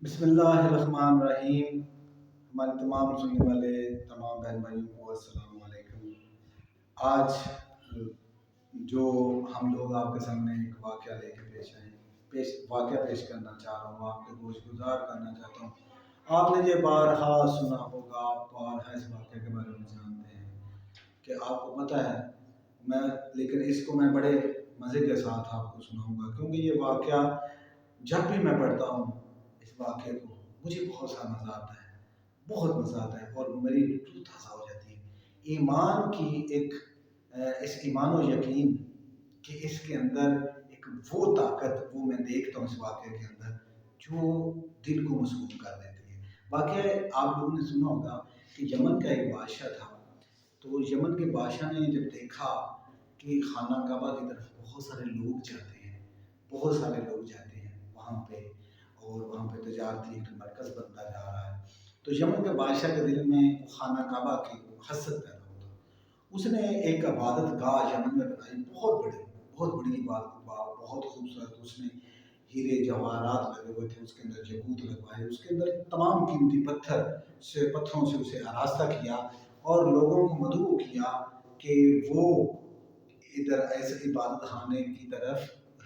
بسم اللہ الرحمن الرحیم۔ ہمارے تمام سننے والے تمام بہن بھائیوں کو السلام علیکم۔ آج جو ہم لوگ آپ کے سامنے ایک واقعہ لے کے واقعہ پیش کرنا چاہ رہا ہوں، آپ کے گوش گزار کرنا چاہتا ہوں۔ آپ نے یہ بارہا سنا ہوگا، بارہا اس واقعے کے بارے میں جانتے ہیں کہ آپ کو پتہ ہے، لیکن اس کو میں بڑے مزے کے ساتھ آپ کو سناؤں گا، کیونکہ یہ واقعہ جب بھی میں پڑھتا ہوں اس واقعے کو مجھے بہت سا مزہ آتا ہے، بہت مزہ آتا ہے، اور میری روح تازہ ہو جاتی ہے۔ ایمان کی ایک اس ایمان و یقین کہ اس کے اندر ایک وہ طاقت وہ میں دیکھتا ہوں اس واقعے کے اندر جو دل کو مسکون کر دیتی ہے۔ واقعہ آپ لوگوں نے سنا ہوگا کہ یمن کا ایک بادشاہ تھا، تو یمن کے بادشاہ نے جب دیکھا کہ خانہ کعبہ کی طرف بہت سارے لوگ جاتے ہیں، بہت سارے لوگ جاتے ہیں وہاں پہ، اور وہاں پہ تجارتی ایک مرکز بنتا جا رہا ہے، تو یمن کے بادشاہ کے دل میں خانہ کعبہ کی حسد پیدا ہوتا۔ اس نے ایک عبادت گاہ یمن میں بنائی، بہت بڑی عبادت گاہ، بہت خوبصورت۔ اس نے ہیرے جواہرات لگے ہوئے تھے، اس کے اندر یاقوت لگوائے، اس کے اندر تمام قیمتی پتھروں سے اسے آراستہ کیا، اور لوگوں کو مدعو کیا کہ وہ ادھر ایسے عبادت خانے کی طرف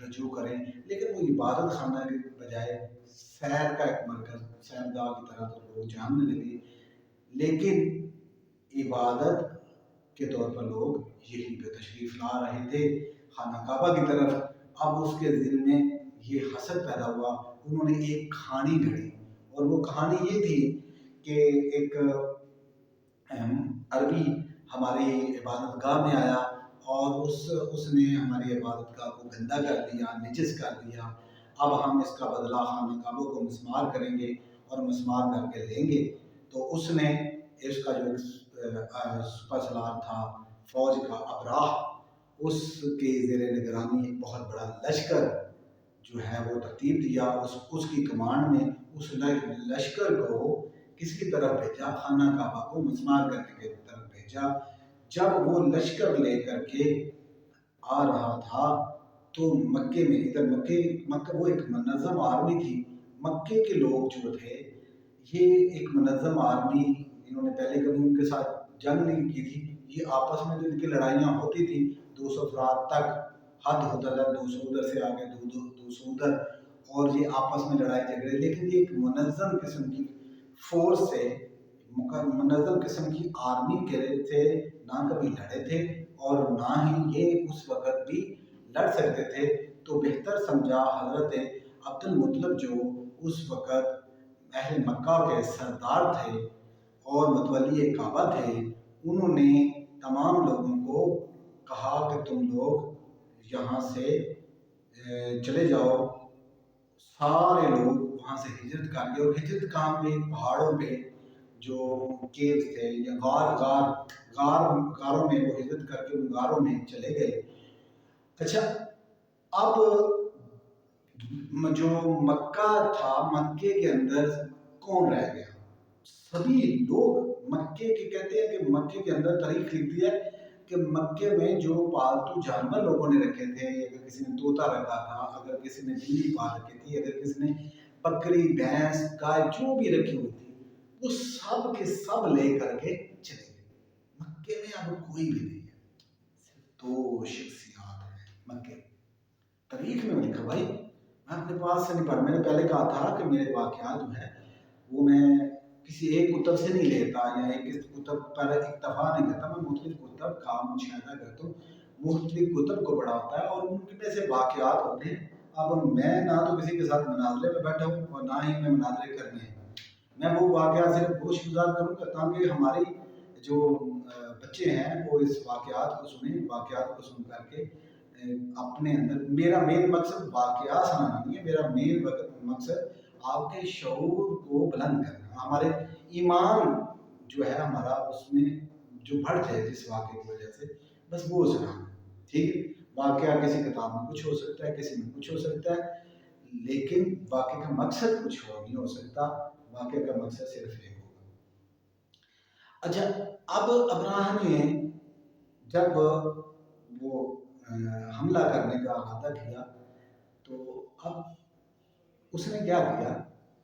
رجوع کریں، لیکن وہ عبادت خانہ کے بجائے سیر کا ایک مرکز، سیر گاہ کی طرح تو لوگ جاننے لگے، لیکن عبادت کے طور پر لوگ یہیں پہ تشریف لا رہے تھے خانہ کعبہ کی طرف۔ اب اس کے دل میں یہ حسد پیدا ہوا، انہوں نے ایک کہانی گھڑی، اور وہ کہانی یہ تھی کہ ایک عربی ہماری عبادت گاہ میں آیا، اور اس نے ہماری عبادت گاہ کو گندا کر دیا، نجس کر دیا۔ اب ہم اس کا بدلہ خانہ کعبہ کو مسمار کریں گے اور مسمار کر کے لیں گے۔ تو اس نے اس کا جو سپہ سالار تھا فوج کا، ابراہ، اس کے زیر نگرانی ایک بہت بڑا لشکر جو ہے وہ ترتیب دیا، اس کی کمانڈ میں اس لشکر کو کس کی طرف بھیجا؟ خانہ کعبہ کو مسمار کرنے کی طرف بھیجا۔ جب وہ لشکر لے کر کے آ رہا تھا تو مکے میں، ادھر مکہ وہ ایک منظم آرمی تھی، مکے کے لوگ جو تھے یہ ایک منظم آرمی، انہوں نے پہلے کبھی ان کے ساتھ جنگ نہیں کی تھی، یہ آپس میں جو ان کی لڑائیاں ہوتی تھی 200 افراد تک حد ہوتا تھا، 200 ادھر سے آگے 200 ادھر، اور یہ آپس میں لڑائی جھگڑے، لیکن یہ ایک منظم قسم کی فورس سے، منظم قسم کی آرمی کے تھے، نہ کبھی لڑے تھے اور نہ ہی یہ اس وقت بھی لڑ سکتے تھے۔ تو بہتر سمجھا حضرت عبد المطلب جو اس وقت اہل مکہ کے سردار تھے اور متولی کعبہ تھے، انہوں نے تمام لوگوں کو کہا کہ تم لوگ یہاں سے چلے جاؤ۔ سارے لوگ وہاں سے ہجرت کر گئے، اور ہجرت کہاں پہ؟ پہاڑوں پہ جو کیوز تھے یا غاروں میں وہ ہجرت کر کے ان غاروں میں چلے گئے۔ اچھا، اب جو مکہ تھا، مکے کے اندر کون رہ گیا؟ سبھی لوگ مکے کے، کہتے ہیں کہ مکے کے اندر تاریخ لکھتی ہے کہ مکے میں جو پالتو جانور لوگوں نے رکھے تھے، اگر کسی نے طوطا رکھا تھا، اگر کسی نے بلی پال رکھی تھی، اگر کسی نے بکری، بھینس، گائے جو بھی رکھی ہوئی تھی، وہ سب کے سب لے کر کے چلے گئے۔ مکے میں اب کوئی بھی نہیں ہے، صرف 2 شخصیات ہیں مکے۔ تاریخ میں لکھا، بھائی میں اپنے پاس سے نہیں پڑھا، میں نے پہلے کہا تھا کہ میرے واقعات جو ہے وہ میں کسی ایک کتب سے نہیں لیتا یا ایک کتب پر اکتفا نہیں کرتا، میں مختلف کتب کا مشاہدہ کرتا ہوں، مختلف کتب کو پڑھا ہوتا ہے، اور ان میں سے واقعات ہوتے ہیں۔ اب میں نہ تو کسی کے ساتھ مناظرے میں بیٹھا ہوں اور نہ ہی میں مناظرے کرنے ہیں، میں وہ واقعات صرف گوش گزار کروں گا تاکہ ہماری جو بچے ہیں وہ اس واقعات کو سنیں، واقعات کو سن کر کے اپنے اندر، میرا مین مقصد واقعات سنانا نہیں ہے، میرا مین مقصد آپ کے شعور کو بلند کرنا، ہمارے ایمان جو ہے ہمارا اس میں جو بڑھ جائے جس واقعے کی وجہ سے، بس وہ سنانا، ٹھیک ہے؟ واقعہ کسی کتاب میں کچھ ہو سکتا ہے، کسی میں کچھ ہو سکتا ہے، لیکن واقعے کا مقصد کچھ نہیں ہو سکتا، واقعے کا مقصد صرف ایک ہوگا۔ اچھا، اب ابراہ نے جب وہ حملہ کرنے کا ارادہ کیا، تو اب اس نے کیا کیا؟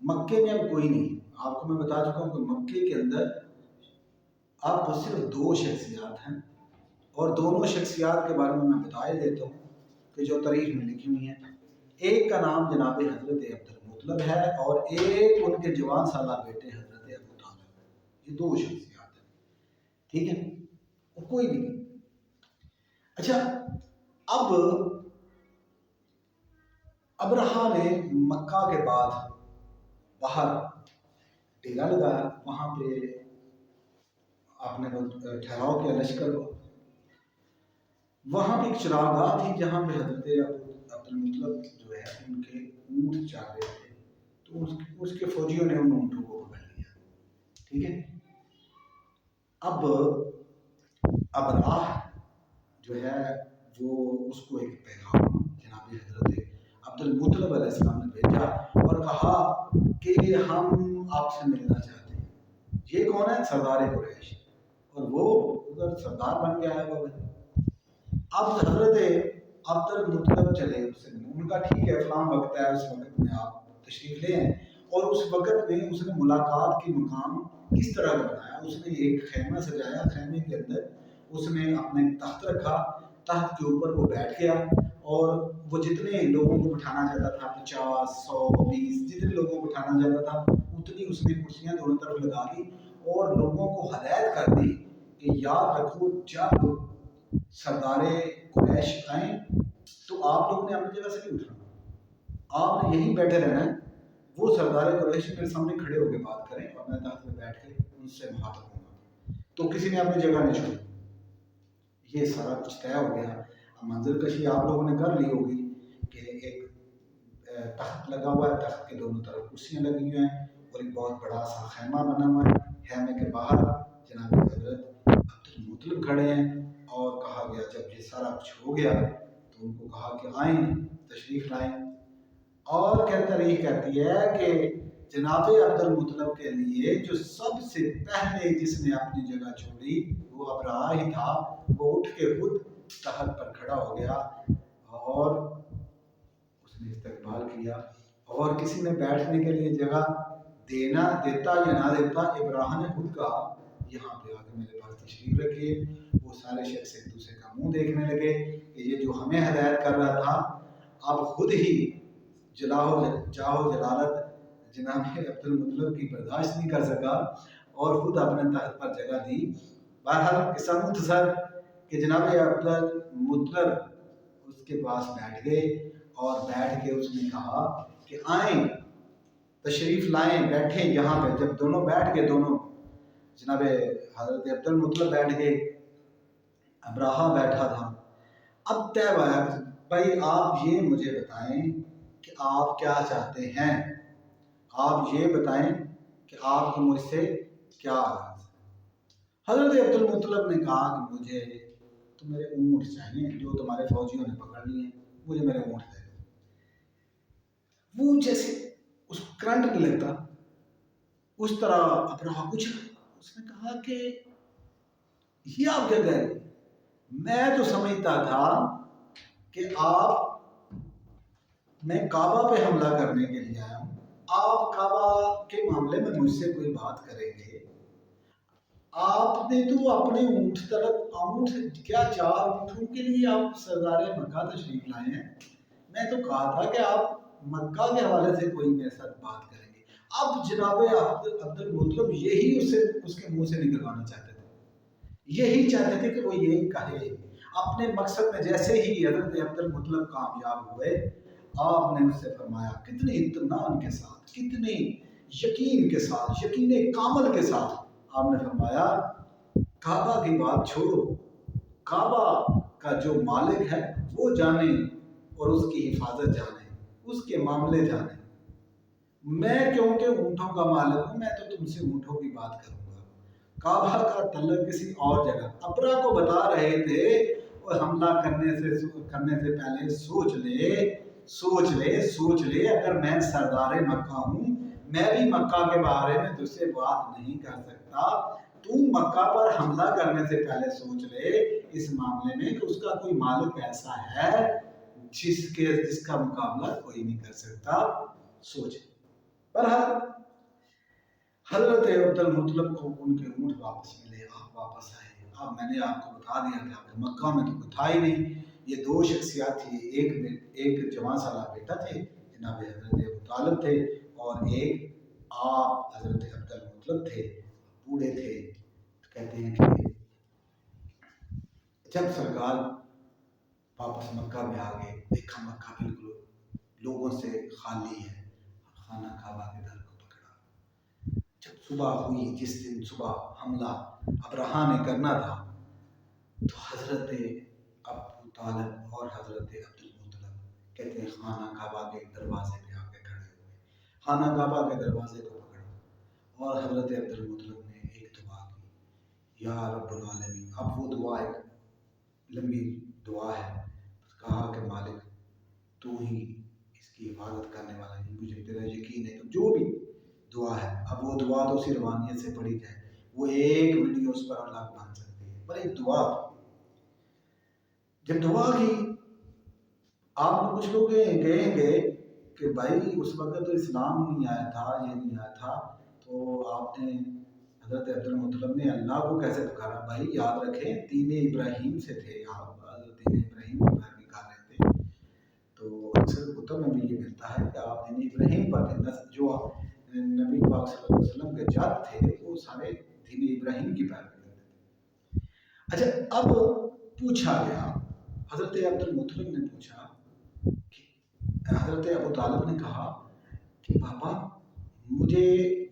मक्के में अब कोई नहीं। आपको मैं बता चुका हूँ कि मक्के के अंदर अब सिर्फ 2 शख्सियात हैं, और दोनों शख्सियात के बारे में मैं बता ही देता हूँ कि जो तारीख में लिखी हुई हैं। एक का नाम जनाब हज़रत अब्दुल मुत्तलब है, और एक उनके जवान साला बेटे हज़रत अबू तालिब है। ये 2 शख्सियात हैं, ठीक है, और कोई भी नहीं। अच्छा, अब अबरहा ने मक्का के बाद बाहर डेरा लगाया, वहाँ पे आपने ठहराव किया लश्कर को। वहाँ पे एक चरागाह थी जहाँ पे हज़रत अब्दुल मुत्तलब जो है उनके ऊँट चर रहे थे, तो उसके फौजियों ने उन ऊँटों को पकड़ लिया, ठीक है। अब अबराह जो है वो उसको एक पैगाम जनाब हज़रत अब्दुल मुत्तलब अलैहिस्सलाम ने भेजा और कहा कि हम आपसे मिलना चाहते हैं। ये कौन है? सरदार कुरैश, और वो उधर सरदार बन गया है वो। अब हज़रत अब्दुल मुत्तलब चले उससे, उनका ठीक है फलां वक्त है, उस वक्त में आप तशरीफ़ ले आए। और उस वक्त में उसने मुलाकात की मुकाम किस तरह का बनाया? उसने एक खैमा सजाया, खैमे के अंदर उसने अपने तख्त रखा, तख्त के ऊपर वो बैठ गया, और वो जितने लोगों को बिठाना चाहता था, 50, 100, 20, जितने लोगों को बिठाना चाहता था उतनी उसने कुर्सियाँ दोनों तरफ लगा दी, और लोगों को हदायत कर दी कि याद रखो जब सरदारे कुरैश आए तो आप लोगों ने अपनी जगह से नहीं उठना, आपने यहीं बैठे रहना है। वो सरदारे कुरैश मेरे सामने खड़े होकर बात करें और मैं तख्त में बैठ के उनसे मुखातब होऊंगा, तो किसी ने अपनी जगह नहीं छोड़ी। ये सारा कुछ तय हो गया। अब मंजिल कशी आप लोगों ने कर ली होगी कि एक तख्त लगा हुआ है, तख्त के दोनों तरफ कुर्सियाँ लगी हुई हैं, और एक बहुत बड़ा सा खैमा बना हुआ है। खैमे के बाहर जनाब हज़रत अब्दुल मुत्तलब खड़े हैं, और कहा गया जब ये सारा कुछ हो गया तो उनको कहा कि आएँ, तशरीफ़ लाएँ। और क्या तारीख कहती है कि जनाब अब्दुल मुत्तलब के लिए जो सबसे पहले जिसने अपनी जगह छोड़ी वो अबराह ही था। वो उठ के खुद तख्त पर खड़ा हो गया और उसने इस्तकबाल किया, और किसी ने बैठने के लिए जगह देता या ना देता, इब्राहिम ने खुद कहा यहाँ पे आके मेरे पास तशरीफ रखिए। वो सारे शख्स एक दूसरे का मुंह देखने लगे कि ये जो हमें हदायत कर रहा था अब खुद ही जाहो जलालत जनाब अब्दुल मुत्तलब की बर्दाश्त नहीं कर सका और खुद अपने तख्त पर जगह दी। बहरहाल किस्सा मुख्तसर कि जनाब अब्दुल मुत्तलब उसके पास बैठ गए, और बैठ के उसने कहा कि आएँ, तशरीफ़ लाएं, बैठें यहाँ पे। जब दोनों बैठ गए, दोनों जनाब हज़रत अब्दुल मुत्तलब बैठ गए, अबराहा बैठा था। अब तय हुआ भाई आप ये मुझे बताएं कि आप क्या चाहते हैं, आप ये बताएं कि आपको मुझसे क्या आवाज़ है। हज़रत अब्दुल मुत्तलब ने कहा कि मुझे तो मेरे ऊँट चाहिए जो तुम्हारे फौजियों ने पकड़ लिए, मुझे मेरे ऊँट दे दो। वो जैसे उसको करंट नहीं लगता उस तरह अबराहा पूछा। उसने कहा कि ये आप क्या कह रहे? मैं तो समझता था कि मैं काबा पे हमला करने के लिए आया हूँ, आप काबा के मामले में मुझसे कोई बात करेंगे? आपने तो अपने ऊँट क्या 4 ऊँटों के लिए आप सरदारे मक्का तशरीफ लाए हैं? मैं तो कहा था कि आप मक्का के हवाले से कोई मेरे साथ बात करेंगे। अब जनाब अब्दुल मुत्तलब यही उसके मुंह से निकलवाना चाहते थे, यही चाहते थे कि वो यही कहे अपने मकसद में। जैसे ही हज़रत अब्दुल मुत्तलब कामयाब हुए, आपने उससे फरमाया कितने इत्मीनान के साथ, कितने यकीन के साथ, यकीन कामल के साथ आपने फरमाया काबा की बात छोड़ो, काबा का जो मालिक है वो जाने और उसकी हिफाजत जाने, उसके मामले जाने। मैं क्योंकि ऊँटों का मालिक हूँ, मैं तो तुमसे ऊँटों की बात करूँगा। काबा का तल्लक किसी और जगह। अबरा को बता रहे थे और हमला करने से पहले सोच ले अगर मैं सरदार मक्का हूँ, मैं भी मक्का के बारे में तुझसे बात नहीं कर सकता। तू मक्का पर हमला करने से पहले सोच ले इस मामले में कि उसका कोई मालिक ऐसा है जिसका मुकाबला कोई नहीं कर सकता। सोच। बहरहाल हजरत अब्दुल मुतलब को उनके ऊँट वापस मिले, आप वापस आए। अब मैंने आपको बता दिया था कि मक्का में तो कोई था ही नहीं। ये दो शख्सियात थी, एक जवान साला बेटा थे जनाब हजरत अबू तालिब थे, और एक आप हजरत अब्दुल मुतलब थे, बूढ़े थे। तो कहते हैं कि जब सरकार वापस मक्का में आ गए, देखा मक्का बिल्कुल लोगों से खाली है, खाना काबा के दर को पकड़ा। जब सुबह हुई, जिस दिन सुबह हमला अब्राहा ने करना था, तो हजरत अबू तालिब और हजरत अब्दुल मुतलब कहते हैं खाना काबा के दरवाजे पे आके खड़े हुए, खाना काबा के दरवाजे को पकड़ा और हजरत अब्दुल मुतलब ने एक दुआ की, या रब्बुल आलमीन। अब वो दुआ एक लंबी दुआ है। कहा कि मालिक तू ही इसकी हिफाजत करने वाला है, मुझे तेरा यकीन है। तो जो भी दुआ है, अब वो दुआ तो उसी रवानियत से पढ़ी जाए, वो एक वीडियो उस पर अलग बन सकती है, पर एक दुआ जब दुआ की, आप कुछ लोग कहेंगे कि भाई उस वक्त तो इस्लाम नहीं आया था, ये नहीं आया था, तो आपने हजरत अब्दुल मुतलब ने अल्लाह को कैसे पुकारा? भाई याद रखें, दीन इब्राहिम से थे आप, दीन इब्राहिम की पैरवी कर रहे थे। तो अक्सर कुतुब में भी ये मिलता है कि आप दीन इब्राहिम पर थे, जो नबी पाक सल्लल्लाहु अलैहि वसल्लम के जात थे वो सारे दीन इब्राहिम की पैरवी करते थे। अच्छा, अब पूछा गया, हजरत अब्दुल मुतलब ने पूछा कि हजरत अबू तालिब ने कहा कि पापा मुझे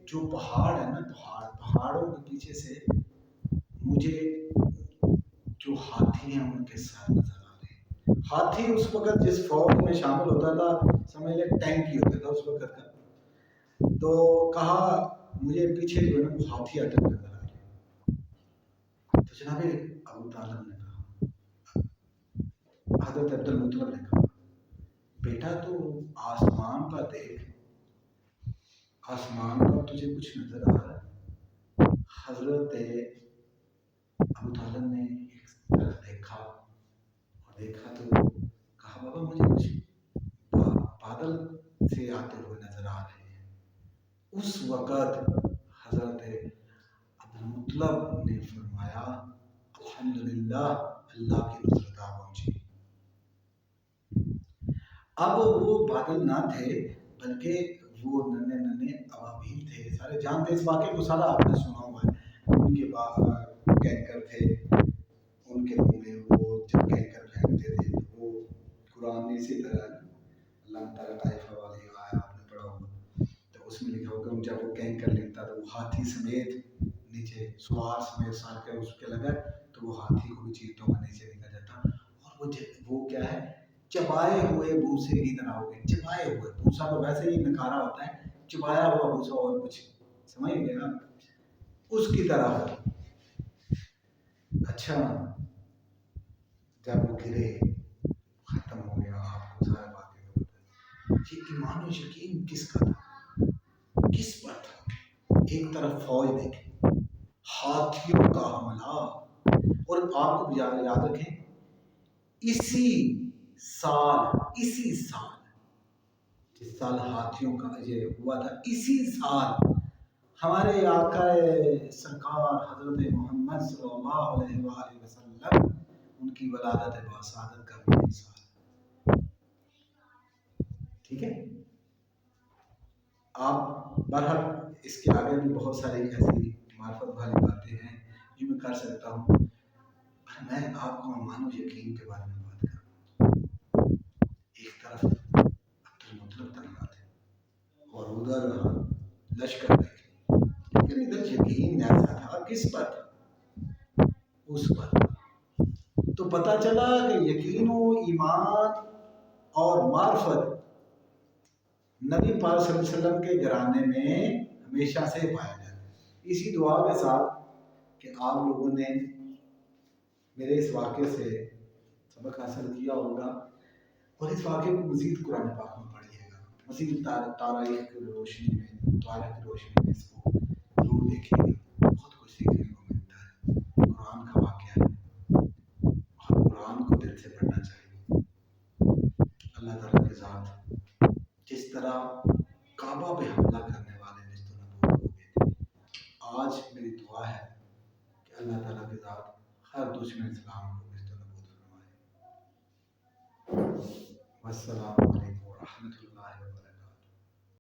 जो पहाड़ है ना, पहाड़ों के पीछे से मुझे जो हाथी हैं उनके सर नजर आ रहे हैं। हाथी उस वक्त जिस फौज में शामिल होता था, समझ ले टैंक ही होता था उस वक्त का। तो कहा मुझे पीछे जो है ना वो हाथी आते नजर आ रहे हैं। तो जनाब अबू तालिब ने कहा, हजरत अब्दुल मुतलब ने कहा, बेटा तो आसमान पर देख, आसमान पर तुझे कुछ नजर आ रहा है? हजरत अबू तालिब ने एक तरफ देखा और देखा तो कहा, बाबा मुझे कुछ बादल से आते हुए नजर आ रहे हैं। उस वक़्त हजरत अब्दुल मुतलब ने फरमाया, अल्हम्दुलिल्लाह, अल्लाह की नुसरत आ पहुंची। अब वो बादल ना थे, बल्कि वो नन्हे नन्हे अबाबील थे। सारे जानते इस वाक़े को, सारा आपने सुना हुआ है। उनके कैंकर थे, उनके मुंह में वो जब कैंकर फेंकते थे तो वो कुरान में इसी तरह अल्लाह ताला ताइफा वाली आया आपने पढ़ा होगा, तो उसमें लिखा होगा जब वो कैंकर लेता तो वो हाथी समेत नीचे सवार समेत सार के उसके लगा, तो वो हाथी को भी चीरता हुआ नीचे निकल जाता। और वो क्या है, चबाए हुए भूसे की तरह हो गए। चबाए हुए भूसा तो वैसे ही नकारा होता है, चबाया हुआ भूसा और कुछ, समझ गए ना, उसकी तरह हो। अच्छा, जब वो गिरे खत्म हो गया, आपको सारे बातें का पता है। ये ईमान और यकीन किसका था, किस पर था? एक तरफ फौज देखे, हाथियों का हमला, और आपको भी याद रखें इसी साल जिस साल हाथियों का ये हुआ था, इसी साल हमारे आका सरकार हजरत मोहम्मद सल्लल्लाहु अलैहि वसल्लम उनकी वलादत बासादत का भी साल। ठीक है, आप बहरहाल इसके आगे भी बहुत सारी ऐसी मार्फत वाली बातें हैं जो मैं कर सकता हूँ, पर मैं आपको ईमान यकीन के बारे में बात करूँ। एक तरफ अब्दुल मुतलब तैनात है और उधर लश्कर देखे, लेकिन इधर यकीन ऐसा था किस पर, उस पर। तो पता चला कि यकीन व ईमान और मार्फत नबी पाक सल्लल्लाहु अलैहि वसल्लम के घराने में हमेशा से पाया जाता है। इसी दुआ के साथ कि आप लोगों ने मेरे इस वाक़े से सबक हासिल किया होगा, और इस वाक़े को मज़ीद कुरान पाक में पढ़िएगा, मज़ीद तारीख़ की रोशनी में इसको ज़रूर देखिएगा, बहुत कुछ सीखने को मिलता है। कुरान का वाक़या है और कुरान को दिल से पढ़ना चाहिए। अल्लाह ताला के साथ जिस तरह काबा पे حملہ کرنے والے نست و نبود ہو گئے تھے۔ آج میری دعا ہے کہ اللہ تعالیٰ کی ذات ہر دشمن اسلام کو نست و نبود فرمائے۔ والسلام علیکم ورحمۃ اللہ وبرکاتہ۔